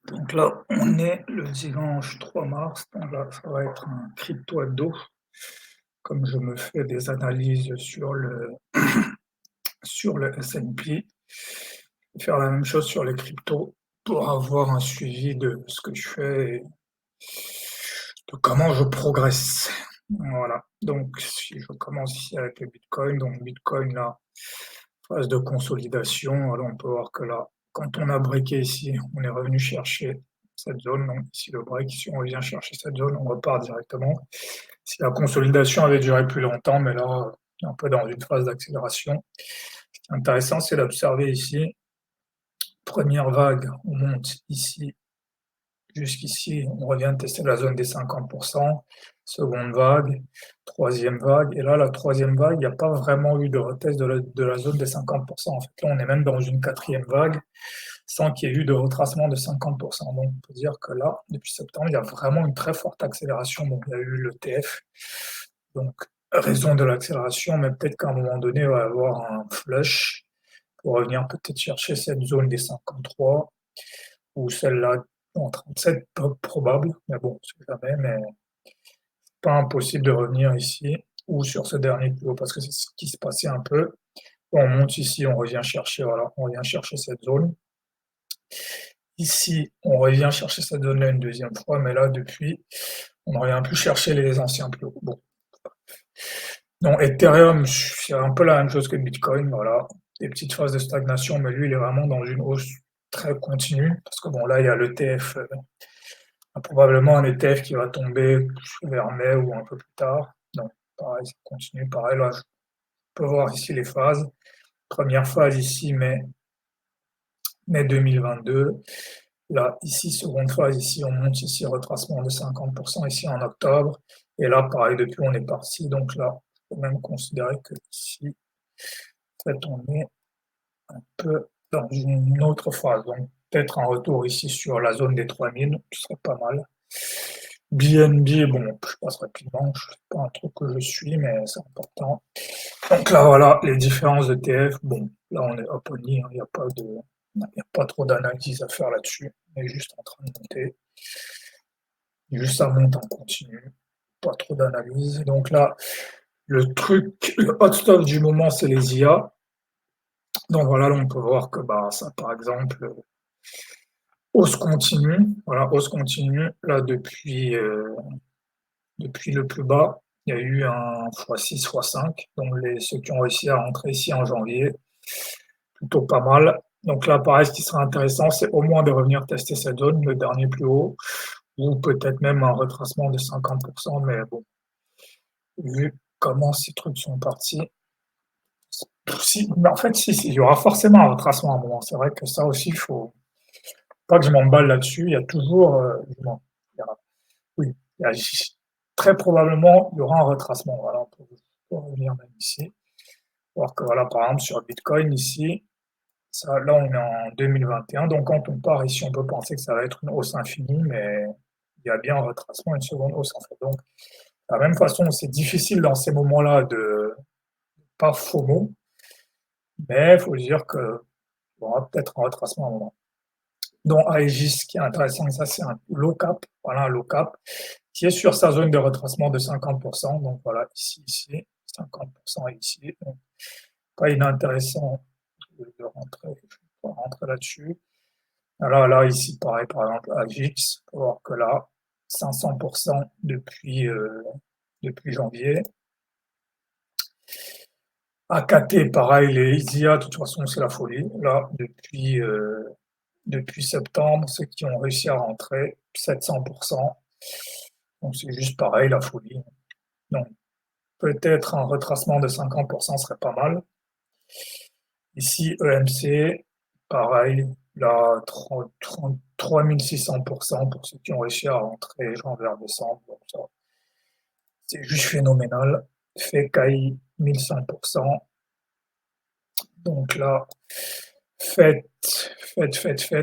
Donc là, on est le dimanche 3 mars, donc là, ça va être un crypto hebdo. Comme je me fais des analyses sur le S&P, je vais faire la même chose sur les cryptos pour avoir un suivi de ce que je fais et de comment je progresse. Voilà. Donc si je commence ici avec le Bitcoin, donc Bitcoin là, phase de consolidation. Alors on peut voir que là, quand on a breaké ici, on est revenu chercher cette zone. Donc ici le break, si on revient chercher cette zone, on repart directement. Si la consolidation avait duré plus longtemps, mais là, on est un peu dans une phase d'accélération. Ce qui est intéressant, c'est d'observer ici, première vague, on monte ici jusqu'ici, on revient tester la zone des 50%, seconde vague, troisième vague, et là, la troisième vague, il n'y a pas vraiment eu de retest de la zone des 50%. En fait, là, on est même dans une quatrième vague, sans qu'il y ait eu de retracement de 50%. Donc, on peut dire que là, depuis septembre, il y a vraiment une très forte accélération. Donc, il y a eu l'ETF, donc raison de l'accélération, mais peut-être qu'à un moment donné, il va y avoir un flush pour revenir peut-être chercher cette zone des 53 ou celle-là en 37, peu probable, mais bon, on sait jamais, mais pas impossible de revenir ici ou sur ce dernier plus haut parce que c'est ce qui se passait un peu. On monte ici, on revient chercher, voilà, on revient chercher cette zone. Ici, on revient chercher cette zone-là une deuxième fois, mais là, depuis, on ne revient plus chercher les anciens plus hauts. Bon. Donc, Ethereum, c'est un peu la même chose que Bitcoin, voilà. Des petites phases de stagnation, mais lui, il est vraiment dans une hausse très continue, parce que bon, là, il y a l'ETF, probablement un ETF qui va tomber vers mai ou un peu plus tard. Donc, pareil, ça continue, pareil, là, je peux voir ici les phases. Première phase ici, mai 2022. Là, ici, seconde phase, ici, on monte ici, retracement de 50% ici en octobre. Et là, pareil, depuis, on est parti. Donc là, on peut même considérer que ici, en fait, on est un peu dans une autre phase. Donc, peut-être un retour ici sur la zone des 3000, ce serait pas mal. BNB, bon, je passe rapidement, c'est pas un truc que je suis, mais c'est important. Donc là, voilà, les différences de TF, bon, là, on est up only, hein, il n'y a pas de, il n'y a pas trop d'analyse à faire là-dessus. On est juste en train de monter. Juste ça monte en continu. Pas trop d'analyse. Donc là, le hot stuff du moment, c'est les IA. Donc voilà, là, on peut voir que bah, ça, par exemple, hausse continue. Voilà, hausse continue. Là, depuis le plus bas, il y a eu un x6, x5. Donc ceux qui ont réussi à rentrer ici en janvier, plutôt pas mal. Donc là, pareil, ce qui sera intéressant, c'est au moins de revenir tester cette zone, le dernier plus haut, ou peut-être même un retracement de 50%. Mais bon, vu comment ces trucs sont partis, si, mais en fait, si, il y aura forcément un retracement à un moment. C'est vrai que ça aussi, il faut pas que je m'emballe là-dessus. Il y a toujours, il y a- oui, il y a, très probablement, il y aura un retracement. Voilà, on peut revenir même ici. Alors que voilà, par exemple, sur Bitcoin, ici, ça, là, on est en 2021. Donc, quand on part ici, on peut penser que ça va être une hausse infinie, mais il y a bien un retracement, une seconde hausse, en fait. Donc, de la même façon, c'est difficile dans ces moments-là de pas FOMO, mais il faut dire qu'il y aura peut-être un retracement à un moment. Donc, Aegis, ce qui est intéressant, ça, c'est un low cap, voilà, un low cap, qui est sur sa zone de retracement de 50%. Donc, voilà, ici, 50% ici. Donc, pas inintéressant de rentrer, je vais rentrer là-dessus. Alors là, ici, pareil, par exemple, Agix, on va voir que là, 500% depuis janvier. AKT, pareil, les ISIA, de toute façon, c'est la folie. Là, depuis septembre, ceux qui ont réussi à rentrer, 700%. Donc c'est juste pareil, la folie. Donc peut-être un retracement de 50% serait pas mal. Ici, EMC, pareil, là, 3600% pour ceux qui ont réussi à rentrer janvier-décembre. Donc ça, c'est juste phénoménal. FECAI, 1100%. Donc là, faites.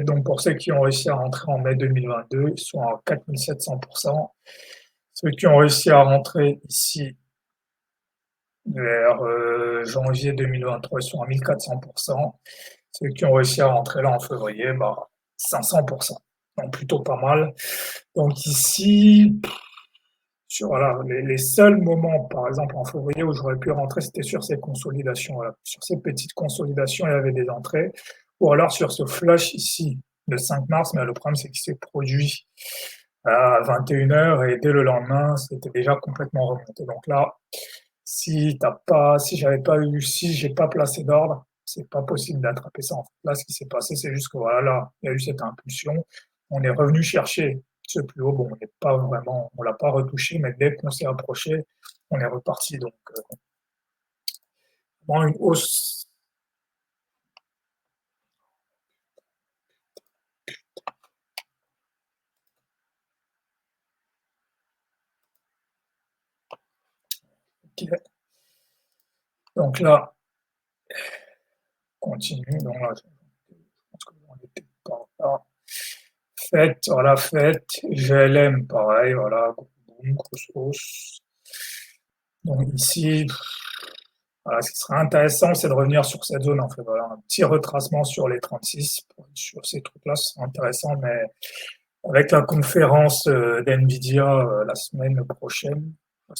Donc pour ceux qui ont réussi à rentrer en mai 2022, ils sont à 4700%. Ceux qui ont réussi à rentrer ici vers janvier 2023, ils sont à 1400%. Ceux qui ont réussi à rentrer là en février, bah, 500%. donc plutôt pas mal. Donc ici, voilà, les seuls moments, par exemple en février, où j'aurais pu rentrer, c'était sur ces consolidations. Voilà. Sur ces petites consolidations, il y avait des entrées. Ou alors sur ce flash ici, le 5 mars, mais le problème, c'est qu'il s'est produit à 21 h et dès le lendemain, c'était déjà complètement remonté. Donc là, si j'ai pas placé d'ordre, c'est pas possible d'attraper ça. En fait, là, ce qui s'est passé, c'est juste que voilà, là, il y a eu cette impulsion. On est revenu chercher ce plus haut. Bon, on l'a pas retouché, mais dès qu'on s'est approché, on est reparti. Donc, vraiment une hausse. Donc là, continue. Donc là, je pense qu'on était pas là. Faites, voilà, faites. GLM, pareil, voilà, boum, grosse hausse. Donc ici, voilà, ce qui serait intéressant, c'est de revenir sur cette zone, en fait. Voilà, un petit retracement sur les 36, sur ces trucs-là, ce serait intéressant, mais avec la conférence d'NVIDIA la semaine prochaine, ou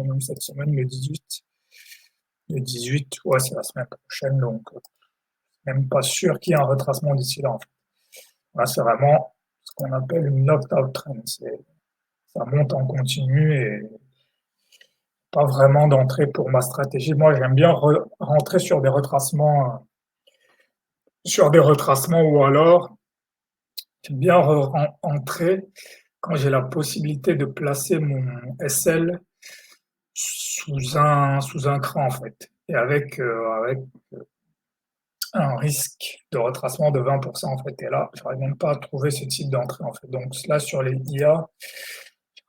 même cette semaine, le 18, ouais, c'est la semaine prochaine, donc même pas sûr qu'il y ait un retracement d'ici là, en fait. Là, c'est vraiment ce qu'on appelle une knocked-out trend. Ça monte en continu et pas vraiment d'entrée pour ma stratégie. Moi, j'aime bien rentrer sur des retracements ou alors j'aime bien entrer quand j'ai la possibilité de placer mon SL sous un cran en fait et avec un risque de retracement de 20% en fait. Et là, j'arrive même pas à trouver ce type d'entrée en fait. Donc là, sur les IA,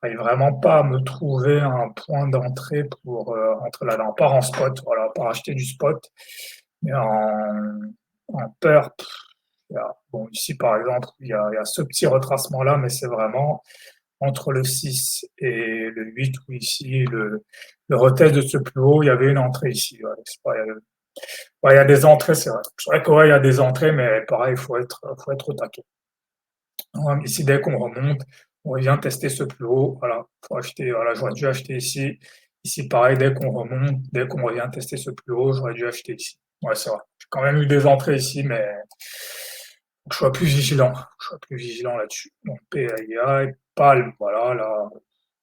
j'arrive vraiment pas à me trouver un point d'entrée pour rentrer là-dedans. Pas en spot, voilà, pas acheter du spot, mais en peur. Bon, ici, par exemple, il y a ce petit retracement-là, mais c'est vraiment entre le 6 et le 8, où ici, le retest de ce plus haut, il y avait une entrée ici. Voilà, il y a des entrées, c'est vrai. C'est vrai qu'il y a des entrées, mais pareil, faut être au taquet. Ici, dès qu'on remonte, on revient tester ce plus haut. Voilà, faut acheter. Voilà, j'aurais dû acheter ici. Ici, pareil, dès qu'on remonte, dès qu'on revient tester ce plus haut, j'aurais dû acheter ici. Ouais, c'est vrai. J'ai quand même eu des entrées ici, mais faut que je sois plus vigilant. Je sois plus vigilant là-dessus. Donc, PAIA, Palm, voilà, là,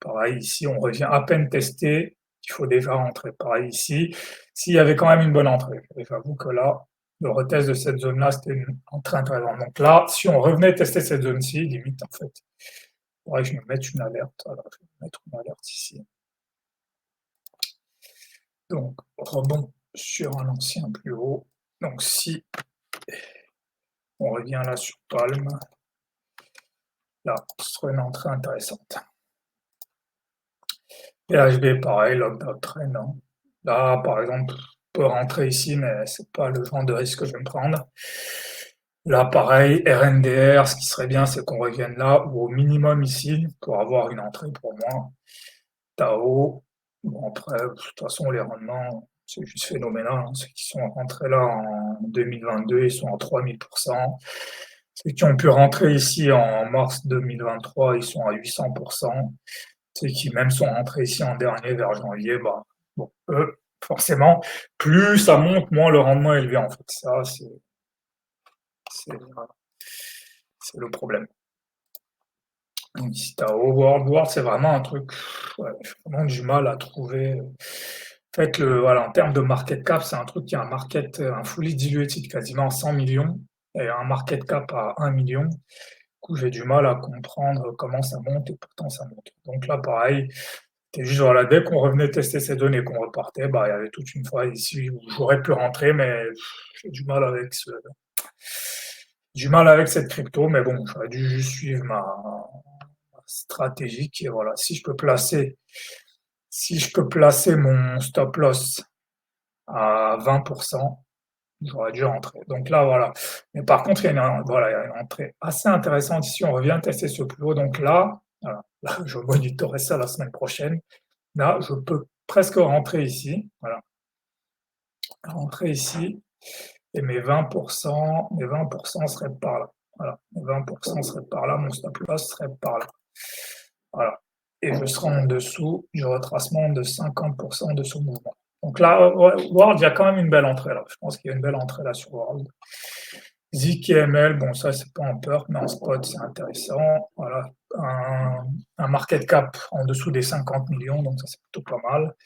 pareil, ici, on revient à peine testé. Il faut déjà rentrer. Pareil ici. S'il y avait quand même une bonne entrée. Et j'avoue que là, le retest de cette zone-là, c'était une entrée intéressante. Donc là, si on revenait tester cette zone-ci, limite, en fait, il faudrait que je me mette une alerte. Alors, je vais mettre une alerte ici. Donc, rebond sur un ancien plus haut. Donc, si on revient là sur Palm, là, ce serait une entrée intéressante. PHB, pareil, lockdown trend. Hein. Là, par exemple, on peut rentrer ici, mais c'est pas le genre de risque que je vais me prendre. Là, pareil, RNDR, ce qui serait bien, c'est qu'on revienne là, ou au minimum ici, pour avoir une entrée pour moi. Tao, bon après, de toute façon, les rendements, c'est juste phénoménal. Hein. Ceux qui sont rentrés là en 2022, ils sont à 3000%. Ceux qui ont pu rentrer ici en mars 2023, ils sont à 800%. Ceux qui même sont rentrés ici en dernier vers janvier, bah, bon, eux, forcément, plus ça monte, moins le rendement est élevé en fait. Ça, c'est le problème. Donc ici, t'as World, c'est vraiment un truc, ouais, j'ai vraiment du mal à trouver. En fait, voilà, en termes de market cap, c'est un truc qui a un fully diluted quasiment à 100 millions et un market cap à 1 million. Du coup, j'ai du mal à comprendre comment ça monte et pourtant ça monte. Donc là, pareil, c'était juste, voilà, dès qu'on revenait tester ces données et qu'on repartait, bah, il y avait toute une phase ici où j'aurais pu rentrer, mais j'ai du mal avec cette crypto, mais bon, j'aurais dû juste suivre ma stratégie qui est, voilà, si je peux placer mon stop loss à 20%, j'aurais dû rentrer. Donc là, voilà. Mais par contre, voilà, il y a une entrée assez intéressante ici. On revient tester ce plus haut. Donc là, voilà, là, je monitorerai ça la semaine prochaine. Là, je peux presque rentrer ici. Voilà. Rentrer ici. Et mes 20% seraient par là. Voilà, 20% serait par là, mon stop loss serait par là. Voilà. Et je serai en dessous du retracement de 50% de ce mouvement. Donc là, World, il y a quand même une belle entrée là. Je pense qu'il y a une belle entrée là sur World. ZKML, bon, ça, c'est pas en peur, mais en spot, c'est intéressant. Voilà. Un market cap en dessous des 50 millions, donc ça, c'est plutôt pas mal.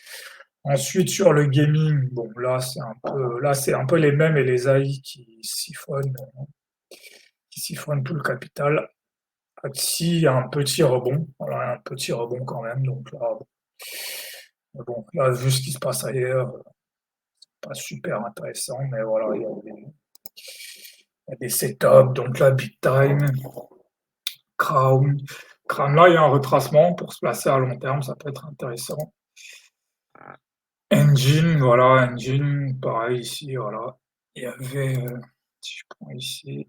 Ensuite, sur le gaming, bon, là, c'est un peu les mêmes et les AI qui siphonnent tout le capital. Ici, il y a un petit rebond, voilà, un petit rebond quand même. Donc là, vu ce qui se passe ailleurs, pas super intéressant, mais voilà, il y a des setups, donc là, Big Time, Crown. Crown, là, il y a un retracement pour se placer à long terme, ça peut être intéressant. Engine, voilà, Engine, pareil ici, voilà. Il y avait, si je prends ici,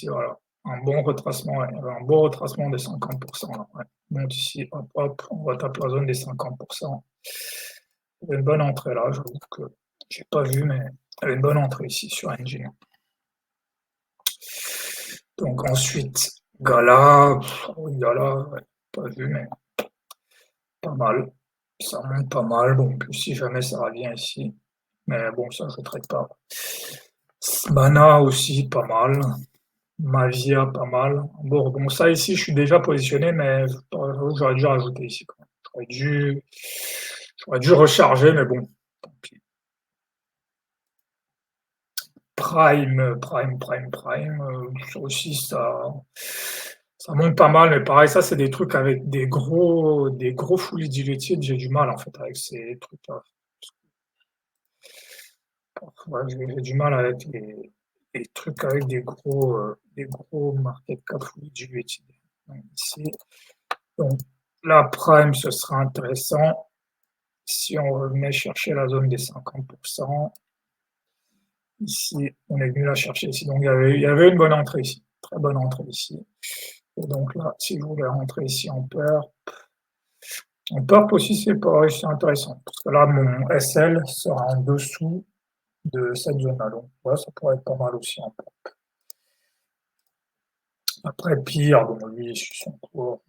voilà, un bon retracement, ouais, il y avait un bon retracement des 50% là, ouais. Donc ici, hop, hop, on va taper la zone des 50%. Il y avait une bonne entrée là, j'avoue que j'ai pas vu, mais il y avait une bonne entrée ici sur Engine. Donc ensuite, Gala, oui, Gala, ouais, pas vu, mais pas mal. Ça monte pas mal, bon, plus si jamais ça revient ici. Mais bon, ça, je ne traite pas. Mana aussi, pas mal. Mavia, pas mal. Bon, ça ici, je suis déjà positionné, mais j'aurais dû rajouter ici quand même. J'aurais dû recharger, mais bon, tant pis. Prime, ça aussi, ça monte pas mal, mais pareil, ça, c'est des trucs avec des gros fully diluted. J'ai du mal, en fait, avec ces trucs-là. Ouais, j'ai du mal avec les trucs avec des gros market cap fully diluted. Donc, ici, donc, la prime, ce sera intéressant. Si on revenait chercher la zone des 50%, ici, on est venu la chercher ici. Donc, il y avait une bonne entrée ici, très bonne entrée ici. Et donc là, si je voulais rentrer ici en purp aussi, c'est pas c'est intéressant. Parce que là, mon SL sera en dessous de cette zone-là. Donc, ouais, ça pourrait être pas mal aussi en purp. Après, pire, bon, lui, je suis son cours.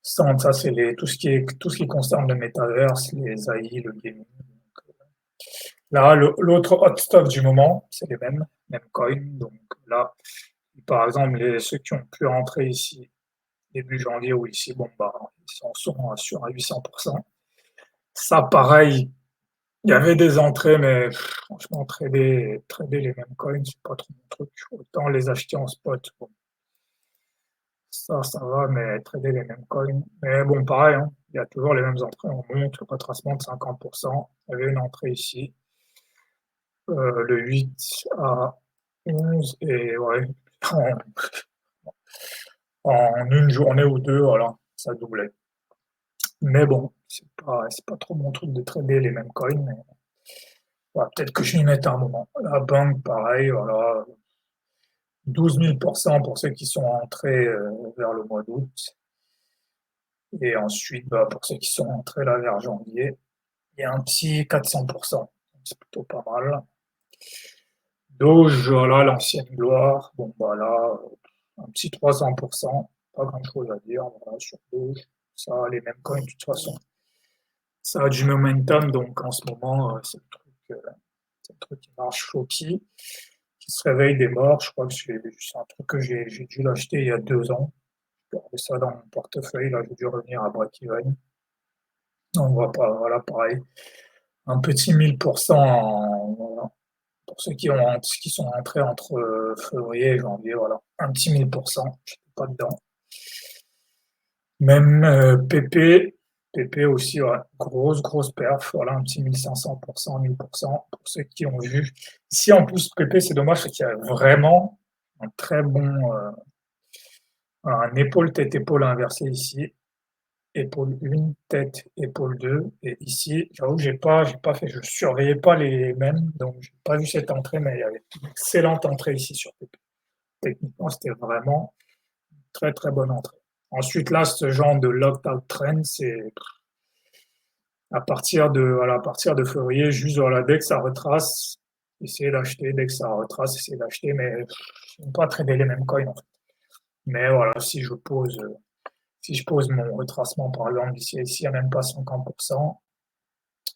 Ça, c'est tout ce qui concerne le métaverse, les AI, le gaming. Là, l'autre hot stuff du moment, c'est les mêmes coins. Donc là, par exemple, ceux qui ont pu rentrer ici début janvier ou ici, bon, bah, ils sont sur à 800%. Ça, pareil, il y avait des entrées, mais franchement, trader les mêmes coins, c'est pas trop mon truc. Autant les acheter en spot. Bon, ça va, mais trader les mêmes coins. Mais bon, pareil, hein, il y a toujours les mêmes entrées. On monte, le retracement de 50%. Il y avait une entrée ici, le 8 à 11, et ouais, en une journée ou deux, voilà, ça doublait. Mais bon, c'est pas trop mon truc de trader les mêmes coins, mais voilà, peut-être que je m'y mette à un moment. La banque, pareil, voilà, 12 000 pour ceux qui sont entrés vers le mois d'août. Et ensuite, bah, pour ceux qui sont entrés là vers janvier, il y a un petit 400%. C'est plutôt pas mal. Doge, voilà, l'ancienne gloire. Bon, voilà, un petit 300%. Pas grand-chose à dire voilà, sur Doge. Ça, les mêmes coins, de toute façon. Ça a du momentum, donc en ce moment, c'est le truc qui marche Shoki, qui se réveille des morts. Je crois que c'est un truc que j'ai dû l'acheter il y a 2 ans. J'ai gardé ça dans mon portefeuille. Là, j'ai dû revenir à break-even. On voit pas, voilà, pareil. Un petit 1000% voilà, pour ceux qui sont entrés entre février et janvier, voilà. Un petit 1000%, je suis pas dedans. Même PP aussi, ouais. Grosse perf, voilà, un petit 1500%, 1000%, pour ceux qui ont vu. Ici, en plus, PP, c'est dommage, c'est qu'il y a vraiment un très bon, un épaule, tête, épaule inversé ici. Épaule 1, tête, épaule 2. Et ici, j'avoue que j'ai pas fait, je surveillais pas les mêmes, donc j'ai pas vu cette entrée, mais il y avait une excellente entrée ici sur PP. Techniquement, c'était vraiment une très très bonne entrée. Ensuite, là, ce genre de locked-out trend, c'est à partir de février, juste voilà, dès que ça retrace, essayer d'acheter dès que ça retrace, essayer d'acheter, mais j'aime pas trader les mêmes coins en fait. Mais voilà, si je pose mon retracement par exemple ici à même pas 50%,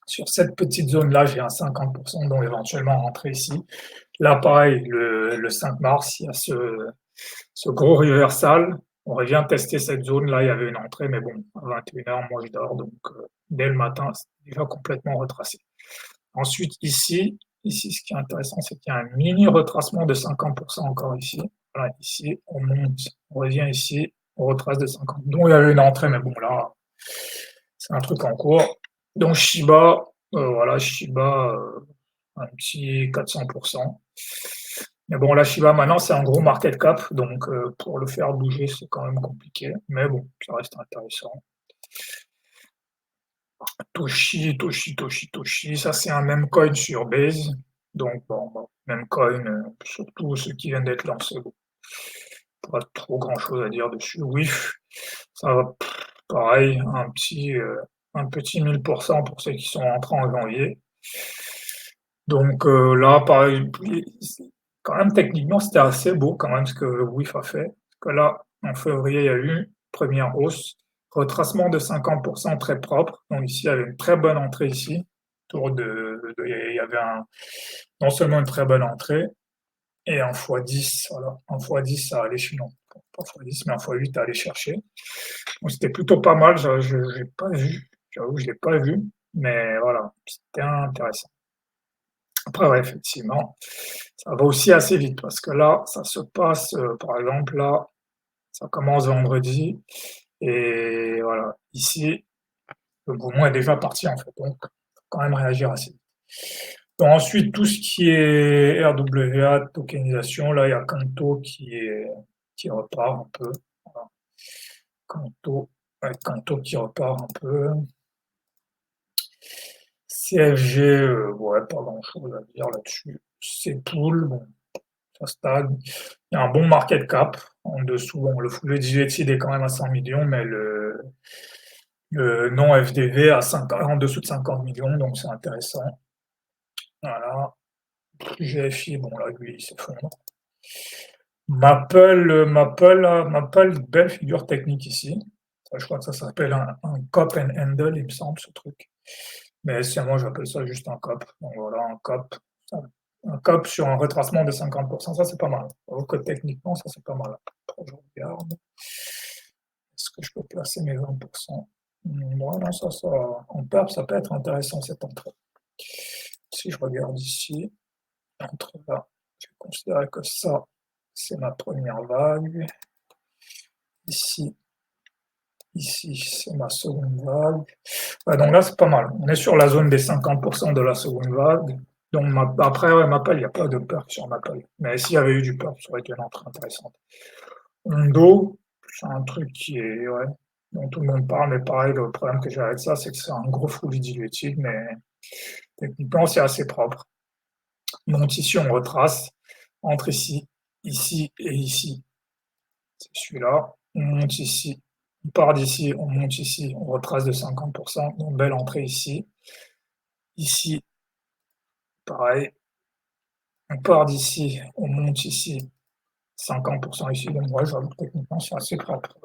sur cette petite zone-là, j'ai un 50%, donc éventuellement rentrer ici. Là, pareil, le 5 mars, il y a ce gros reversal. On revient tester cette zone-là, il y avait une entrée, mais bon, à 21h, moi je dors, donc dès le matin, c'est déjà complètement retracé. Ensuite, ici, ce qui est intéressant, c'est qu'il y a un mini retracement de 50% encore ici. Voilà, ici, on monte, on revient ici, on retrace de 50. Donc il y avait une entrée, mais bon, là, c'est un truc en cours. Donc Shiba, voilà, Shiba, un petit 400%. Mais bon, la Shiba maintenant, c'est un gros market cap, donc pour le faire bouger, c'est quand même compliqué. Mais bon, ça reste intéressant. Toshi, ça c'est un même coin sur Base. Donc bon, même coin, surtout ceux qui viennent d'être lancés. Bon, pas trop grand chose à dire dessus. Oui, ça va pareil, un petit 1000% pour ceux qui sont rentrés en janvier. Donc là, pareil, quand même techniquement c'était assez beau quand même ce que WIF a fait. Parce que là, en février, il y a eu une première hausse, retracement de 50% très propre. Donc ici, il y avait une très bonne entrée ici. Il y avait non seulement une très bonne entrée, et en x10, voilà, en x10, ça allait non, pas x10, mais en x8, à aller chercher. Donc c'était plutôt pas mal, je n'ai pas vu, j'avoue, je l'ai pas vu, mais voilà, c'était intéressant. Après, ouais, effectivement, ça va aussi assez vite parce que là, ça se passe, par exemple, là, ça commence vendredi et voilà, ici, le mouvement est déjà parti en fait, donc faut quand même réagir assez vite. Donc ensuite, tout ce qui est RWA, tokenisation, là, il y a Canto qui repart un peu. Voilà. Canto, ouais, Canto qui repart un peu. CFG, ouais, pas grand-chose à dire là-dessus. C'est Pool, bon, ça stagne. Il y a un bon market cap en dessous. Bon, le full 18 est quand même à 100 millions, mais le non FDV en dessous de 50 millions, donc c'est intéressant. Voilà. GFI, bon là, lui, il s'effondre. Maple, belle figure technique ici. Ça, je crois que ça s'appelle un cop and handle, il me semble, ce truc. Mais c'est moi, j'appelle ça juste un cop. Donc voilà, un cop. Un cop sur un retracement de 50%, ça c'est pas mal. Alors que techniquement, ça c'est pas mal. Après, je regarde. Est-ce que je peux placer mes 20%? Voilà, ça, en perp, ça peut être intéressant cette entrée. Si je regarde ici, entre là, je vais considérer que ça, c'est ma première vague. Ici, c'est ma seconde vague. Ouais, donc là, c'est pas mal. On est sur la zone des 50% de la seconde vague. Donc après, ouais, Maple, il n'y a pas de perf sur Maple. Mais s'il y avait eu du perf, ça aurait été une entrée intéressante. Ondo, c'est un truc qui est, ouais, dont tout le monde parle, mais pareil, le problème que j'ai avec ça, c'est que c'est un gros fully diluted, mais techniquement, c'est assez propre. Monte ici, on retrace, entre ici, ici et ici. C'est celui-là. On monte ici, on part d'ici, on monte ici, on retrace de 50%, donc belle entrée ici. Ici, pareil, on part d'ici, on monte ici, 50% ici, donc moi j'avoue que techniquement c'est assez propre.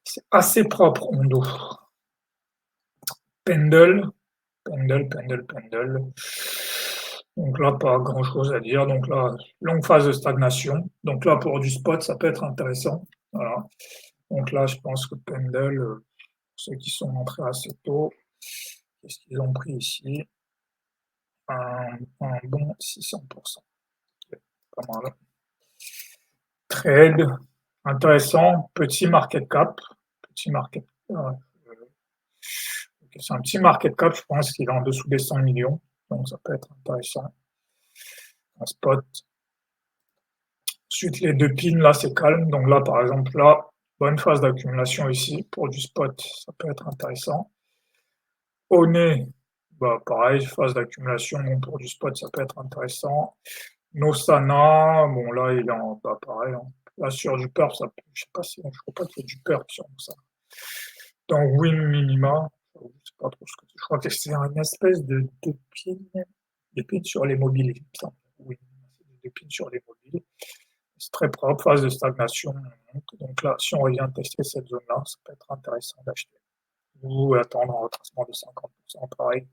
C'est assez propre, Ondo. Pendle. Donc là, pas grand chose à dire. Donc là, longue phase de stagnation. Donc là, pour du spot, ça peut être intéressant. Voilà. Donc là, je pense que Pendle, ceux qui sont entrés assez tôt, qu'est-ce qu'ils ont pris ici? Un bon 600%. Pas mal. Trade, intéressant, petit market cap. C'est un petit market cap, je pense qu'il est en dessous des 100 millions. Donc ça peut être intéressant. Un spot. Ensuite, les deux pins, là, c'est calme. Donc là, par exemple, là, bonne phase d'accumulation ici. Pour du spot, ça peut être intéressant. Au nez, bah, pareil, phase d'accumulation. Donc pour du spot, ça peut être intéressant. Nosana, bon, là, il est en bas, pareil. Hein. Là, sur du perp, ça peut, je sais pas si, je crois pas qu'il y ait du perp sur ça. Dans Win Minima, je sais pas trop ce que c'est. Je crois que c'est une espèce de pin. des pins sur les mobiles, il me semble. Oui, des pins sur les mobiles. C'est très propre, phase de stagnation. Donc là, si on revient tester cette zone-là, ça peut être intéressant d'acheter. Ou attendre un retracement de 50%, pareil.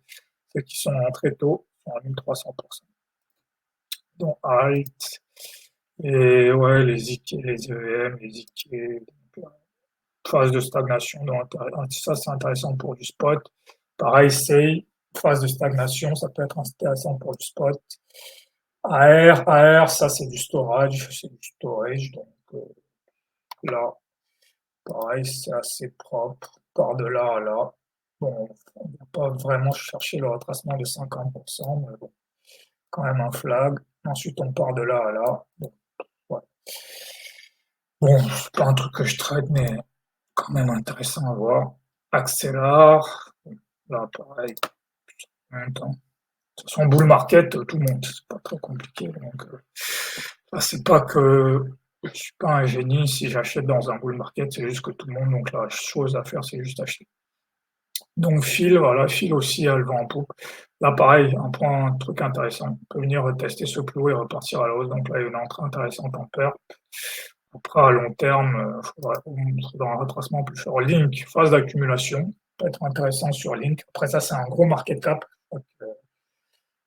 Ceux qui sont entrés tôt sont à 1300%. Donc alt, et ouais, les IK, les EM, les IK, phase de stagnation, donc ça c'est intéressant pour du spot. Pareil, c'est phase de stagnation, ça peut être intéressant pour du spot. AR, ça c'est du storage, donc là, pareil, c'est assez propre, par de là à là. Bon, on ne va pas vraiment chercher le retracement de 50%, mais bon, quand même un flag. Ensuite, on part de là à là. Bon, ouais. Bon, c'est pas un truc que je trade, mais quand même intéressant à voir. Accélère, là, pareil, en même temps. De toute façon, bull market, tout le monde, c'est pas très compliqué. Donc, là, c'est pas que je suis pas un génie si j'achète dans un bull market, c'est juste que tout le monde, donc la chose à faire, c'est juste acheter. Donc, fil, voilà, fil aussi, elle va en poupe. Là, pareil, un truc intéressant. On peut venir retester ce plus haut et repartir à la hausse. Donc là, il y a une entrée intéressante en paire. Après, à long terme, il faudra un retracement plus fort. Link, phase d'accumulation, peut être intéressant sur Link. Après, ça, c'est un gros market cap.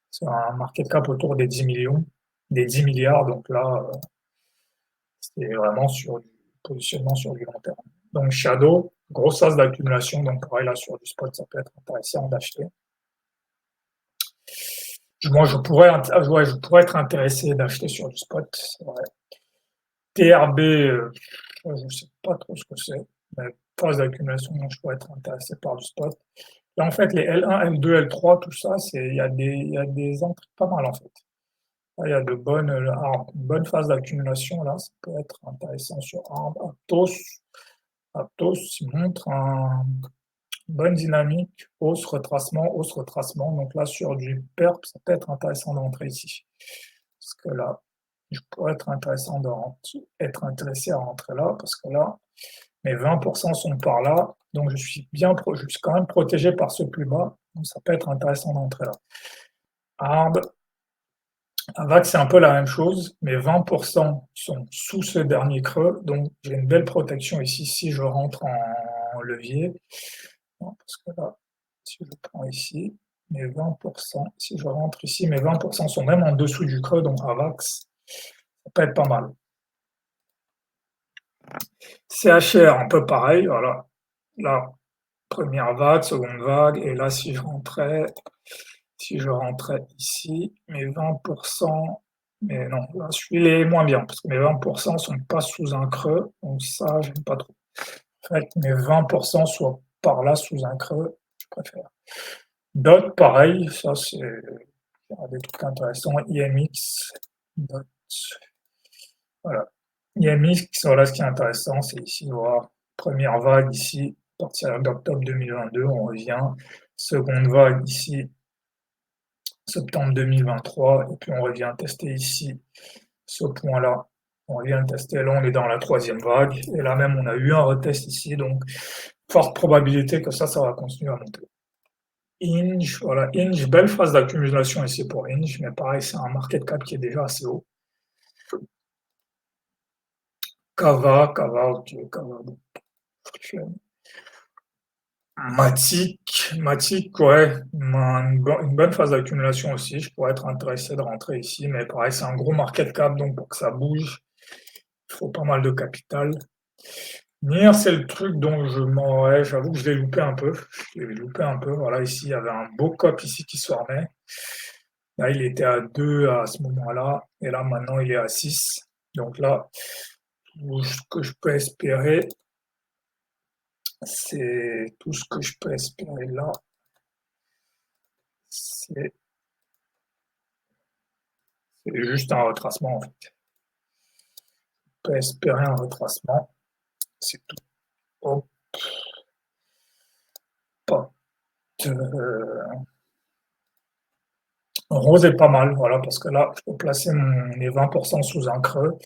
C'est un market cap autour des 10 millions, des 10 milliards. Donc là, c'est vraiment sur du positionnement sur du long terme. Donc, Shadow, grosse phase d'accumulation. Donc, pareil, là, sur du spot, ça peut être intéressant d'acheter. Moi, je pourrais être intéressé d'acheter sur du spot, c'est vrai. TRB, je ne sais pas trop ce que c'est, mais phase d'accumulation, je pourrais être intéressé par du spot. Et en fait, les L1, L2, L3, tout ça, il y a des entrées pas mal en fait. Là, il y a de bonnes, une bonne phase d'accumulation, là, ça peut être intéressant sur ARB. Aptos montre une bonne dynamique, hausse, retracement, hausse, retracement. Donc là, sur du PERP, ça peut être intéressant d'entrer ici. Parce que là, je pourrais être intéressé à rentrer là, parce que là, mes 20% sont par là, donc je suis quand même protégé par ce plus bas, donc ça peut être intéressant d'entrer là. ARB, AVAX, c'est un peu la même chose, mes 20% sont sous ce dernier creux, donc j'ai une belle protection ici si je rentre en levier. Non, parce que là, si je prends ici, mes 20%, si je rentre ici, mes 20% sont même en dessous du creux, donc AVAX, ça peut être pas mal. CHR, un peu pareil, voilà. Là, première vague, seconde vague, et là, si je rentrais ici, mes 20%, mais non, là, celui-là est moins bien, parce que mes 20% sont pas sous un creux, donc ça, j'aime pas trop. En fait, mes 20% soient par là, sous un creux, je préfère. Dot, pareil, ça, c'est des trucs intéressants. IMX, dot, voilà. IMX, voilà, ce qui est intéressant, c'est ici, voir première vague ici, à partir d'octobre 2022, on revient. Seconde vague ici, septembre 2023, et puis on revient tester ici ce point-là. On revient tester, là on est dans la troisième vague, et là même on a eu un retest ici, donc forte probabilité que ça va continuer à monter. Inge, voilà, Inge, belle phase d'accumulation ici pour Inge, mais pareil, c'est un market cap qui est déjà assez haut. Kava, ok, Kava, bon. Matic, ouais, une bonne phase d'accumulation aussi. Je pourrais être intéressé de rentrer ici, mais pareil, c'est un gros market cap, donc pour que ça bouge, il faut pas mal de capital. NIR, c'est le truc dont j'avoue que je l'ai loupé un peu. Voilà, ici, il y avait un beau cop ici qui se formait. Là, il était à 2 à ce moment-là, et là, maintenant, il est à 6. Donc là, ce que je peux espérer, c'est tout ce que je peux espérer là, c'est juste un retracement en fait. On peut espérer un retracement, c'est tout. Hop. Rose est pas mal, voilà, parce que là, je peux placer mes 20% sous un creux.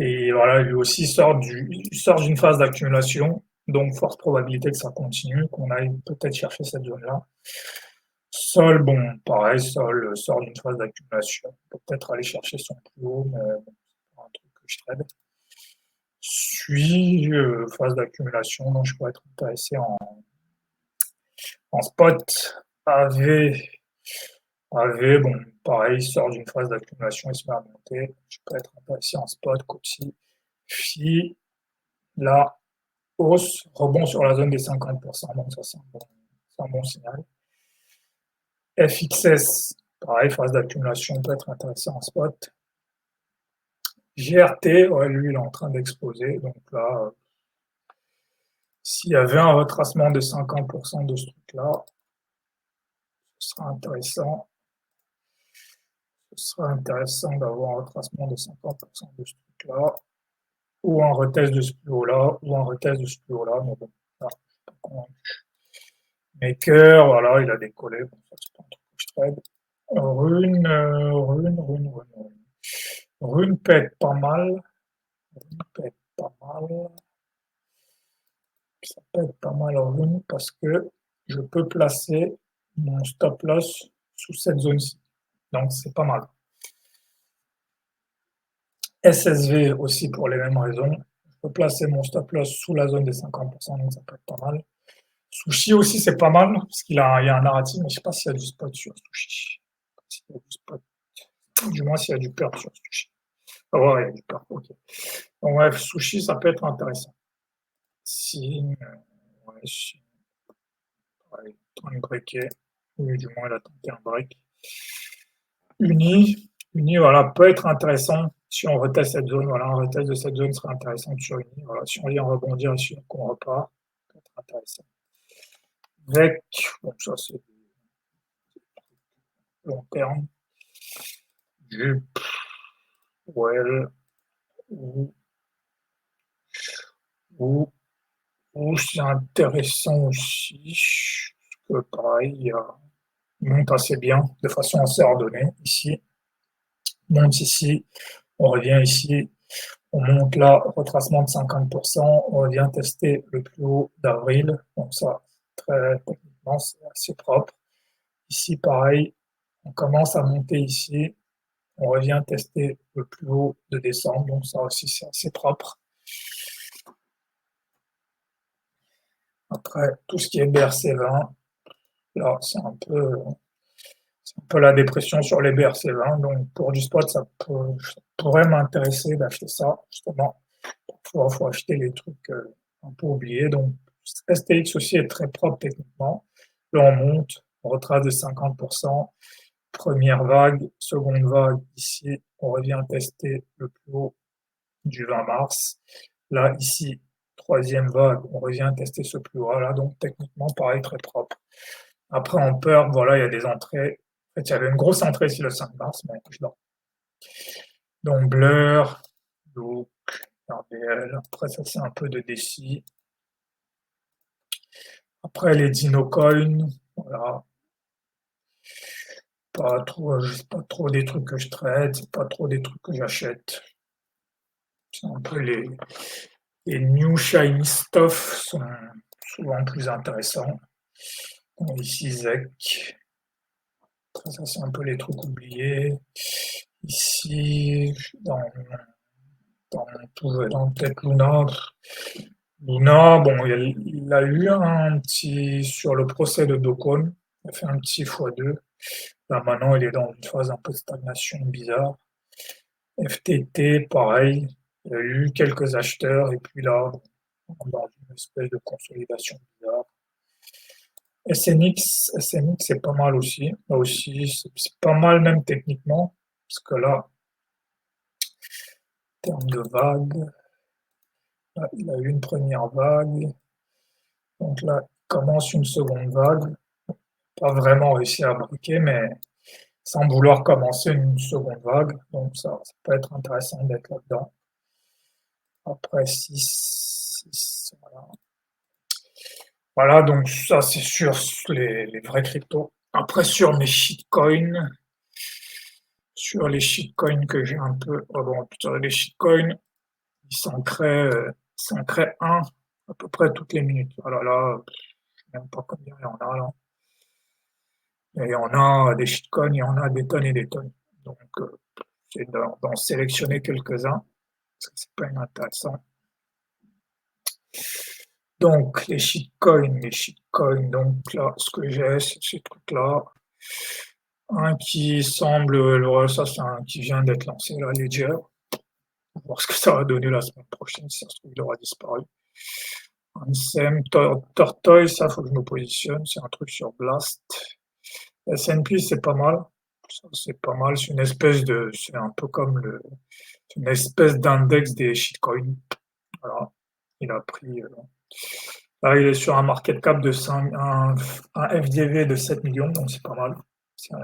Et voilà, lui aussi il sort d'une phase d'accumulation, donc forte probabilité que ça continue, qu'on aille peut-être chercher cette zone-là. Sol, bon, pareil, Sol sort d'une phase d'accumulation. Peut-être aller chercher son plus haut, mais bon, c'est pas un truc que je trade. Suis, phase d'accumulation, donc je pourrais être intéressé en spot. AV, bon, pareil, sort d'une phase d'accumulation, il se met à monter. Je peux être intéressé en spot, côté. Fi, la hausse, rebond sur la zone des 50%, donc ça c'est un bon signal. FXS, pareil, phase d'accumulation, peut être intéressant en spot. GRT, ouais, lui, il est en train d'exploser, donc là, s'il y avait un retracement de 50% de ce truc-là, ce sera intéressant. Ce sera intéressant d'avoir un retracement de 50% de ce truc-là, ou un retest de ce plus haut-là, ou un retest de ce plus haut-là, mais bon, là, je suis pas convaincu. Maker, voilà, il a décollé, bon, ça c'est pas un truc que je trade. Rune peut être pas mal. Rune peut être pas mal. Ça peut être pas mal Rune parce que je peux placer mon stop loss sous cette zone-ci. Donc c'est pas mal. SSV aussi pour les mêmes raisons. Je peux placer mon stop loss sous la zone des 50%, donc ça peut être pas mal. Sushi aussi c'est pas mal parce il y a un narratif, mais je sais pas s'il y a du spot sur Sushi. S'il y a du spot. Du moins s'il y a du peur sur Sushi. Ah ouais, il y a du peur, ok. Donc bref, Sushi ça peut être intéressant. Si, ouais, si, ouais, en train de breaker, ou du moins il a tenté un break. Uni, voilà, peut être intéressant si on reteste cette zone. Voilà, un retest de cette zone serait intéressant sur Uni. Voilà, si on vient rebondir et sur qu'on repart, peut être intéressant. VEC, bon, ça c'est long terme. Jup, Well, ou, ou, ou c'est intéressant aussi, parce que pareil, il monte assez bien, de façon assez ordonnée. Ici, monte ici, on revient ici, on monte là, retracement de 50%, on revient tester le plus haut d'avril, donc ça, très techniquement, c'est assez propre. Ici, pareil, on commence à monter ici, on revient tester le plus haut de décembre, donc ça aussi, c'est assez propre. Après, tout ce qui est BRC20, là, c'est un peu la dépression sur les BRC20, donc pour du spot, ça pourrait m'intéresser d'acheter ça, justement. Parfois, il faut acheter les trucs un peu oubliés. Donc, STX aussi est très propre techniquement. Là, on monte, on retrace de 50%. Première vague, seconde vague, ici, on revient tester le plus haut du 20 mars. Là, ici, troisième vague, on revient tester ce plus haut. Là, donc techniquement, pareil, très propre. Après, en peur, voilà, il y a des entrées. En fait, il y avait une grosse entrée ici le 5 mars, mais je dors. Donc, Blur, Look, RDL. Après, ça, c'est un peu de décis. Après, les Dinocoin, voilà. Pas trop des trucs que je trade, c'est pas trop des trucs que j'achète. C'est un peu les new shiny stuff sont souvent plus intéressants. Ici, ZEC. Après, ça, c'est un peu les trucs oubliés. Ici, peut-être Luna. Luna, bon, il a eu un petit, sur le procès de Docon, il a fait un petit x2. Là, maintenant, il est dans une phase un peu de stagnation bizarre. FTT, pareil, il y a eu quelques acheteurs, et puis là, on est dans une espèce de consolidation bizarre. SNX, c'est pas mal aussi. Là aussi, c'est pas mal même techniquement, parce que là, en termes de vagues, là, il a eu une première vague. Donc là, il commence une seconde vague. Pas vraiment réussi à briquer, mais sans vouloir commencer une seconde vague. Donc ça peut être intéressant d'être là-dedans. Après 6, voilà. Voilà, donc ça c'est sur les vrais cryptos. Après sur mes shitcoins, que j'ai un peu, oh bon, sur les shitcoins, ils s'en créent un à peu près toutes les minutes. Voilà, là, je sais même pas combien il y en a là. Et il y en a des shitcoins, il y en a des tonnes et des tonnes. Donc, c'est d'en sélectionner quelques-uns, parce que c'est pas inintéressant. Donc, les shitcoins, donc là, ce que j'ai, c'est ces trucs-là. Un qui semble, ça c'est un qui vient d'être lancé, là, Ledger. On va voir ce que ça va donner la semaine prochaine, si ça se trouve, il aura disparu. Un SEM, Tortoise, ça faut que je me positionne, c'est un truc sur Blast. S&P, c'est pas mal. Ça, c'est pas mal, c'est un peu comme c'est une espèce d'index des shitcoins. Voilà. Il a pris, là, il est sur un market cap de 5, un FDV de 7 millions, donc c'est pas mal. C'est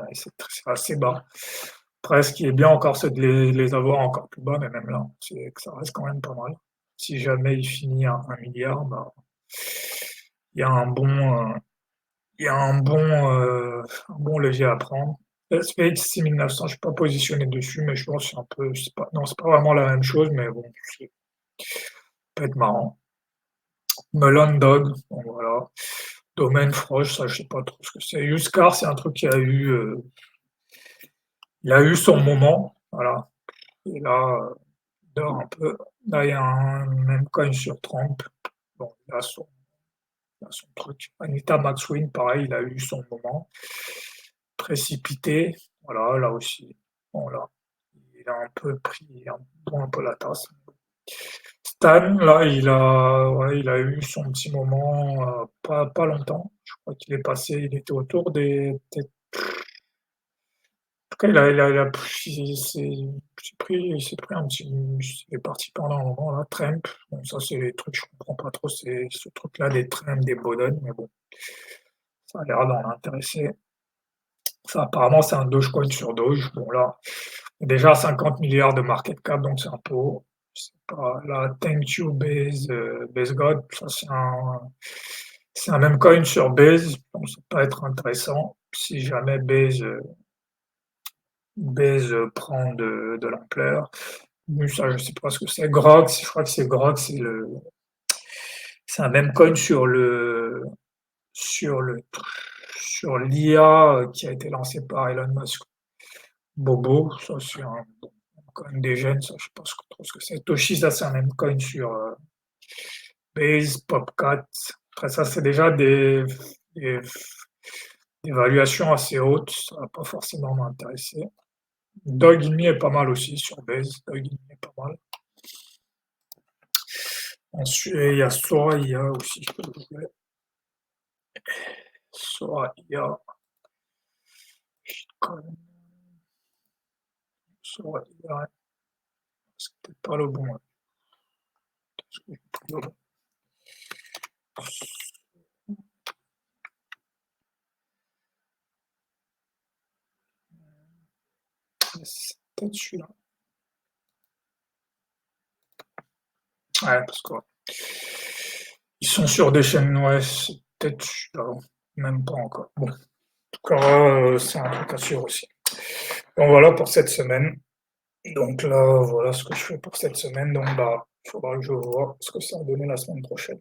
assez bas. Après, ce qui est bien encore, c'est de les avoir encore plus bas, mais même là, c'est que ça reste quand même pas mal. Si jamais il finit à 1 milliard, bah, il y a un bon, il y a un bon levier à prendre. SPX 6900, je suis pas positionné dessus, mais je pense que c'est un peu, c'est pas vraiment la même chose, mais bon, ça peut être marrant. Melon Dog, bon voilà. Domaine Frosh, ça je sais pas trop ce que c'est. Uscar, c'est un truc qui a eu, il a eu son moment, voilà. Et là, il dort un peu. Là, il y a un même coin sur Trump. Bon, il a son truc. Anita Maxwin, pareil, il a eu son moment. Précipité, voilà, là aussi. Bon, là, il a un peu pris un peu la tasse. Stan, là, ouais, il a eu son petit moment, pas longtemps. Je crois qu'il est passé, il était autour des, peut-être, en tout cas, il s'est pris un petit, il est parti pendant un moment, là, Trump. Bon, ça, c'est les trucs, je comprends pas trop, c'est ce truc-là des Trump, des Biden, mais bon, ça a l'air d'en intéresser. Ça, apparemment, c'est un Dogecoin sur Doge. Bon, là, déjà 50 milliards de market cap, donc c'est un peu haut. C'est pas la Thank You Base God, ça c'est un même coin sur Base, donc ça peut être intéressant si jamais Base prend de l'ampleur. Mais ça, je sais pas ce que c'est. Grok, je crois que c'est Grok, c'est un même coin sur le sur l'IA qui a été lancé par Elon Musk. Bobo, ça c'est un coin des gènes, ça je sais pas trop ce que c'est. Toshi, ça c'est un même coin sur Base, Popcat. Après ça, c'est déjà des, des valuations assez hautes, ça va pas forcément m'intéresser. Dogimi est pas mal aussi sur Base, Dogimi est pas mal. Ensuite, il y a Soraya aussi, je peux le jouer. Soraya, Soraya, c'est peut-être pas le bon. C'est peut-être celui-là. Ouais, parce que ouais, ils sont sur des chaînes, ouais, c'est peut-être celui-là, même pas encore. Bon, en tout cas, c'est un truc à suivre aussi. Donc voilà pour cette semaine. Donc là, voilà ce que je fais pour cette semaine. Donc bah, il faudra que je vois ce que ça va donner la semaine prochaine.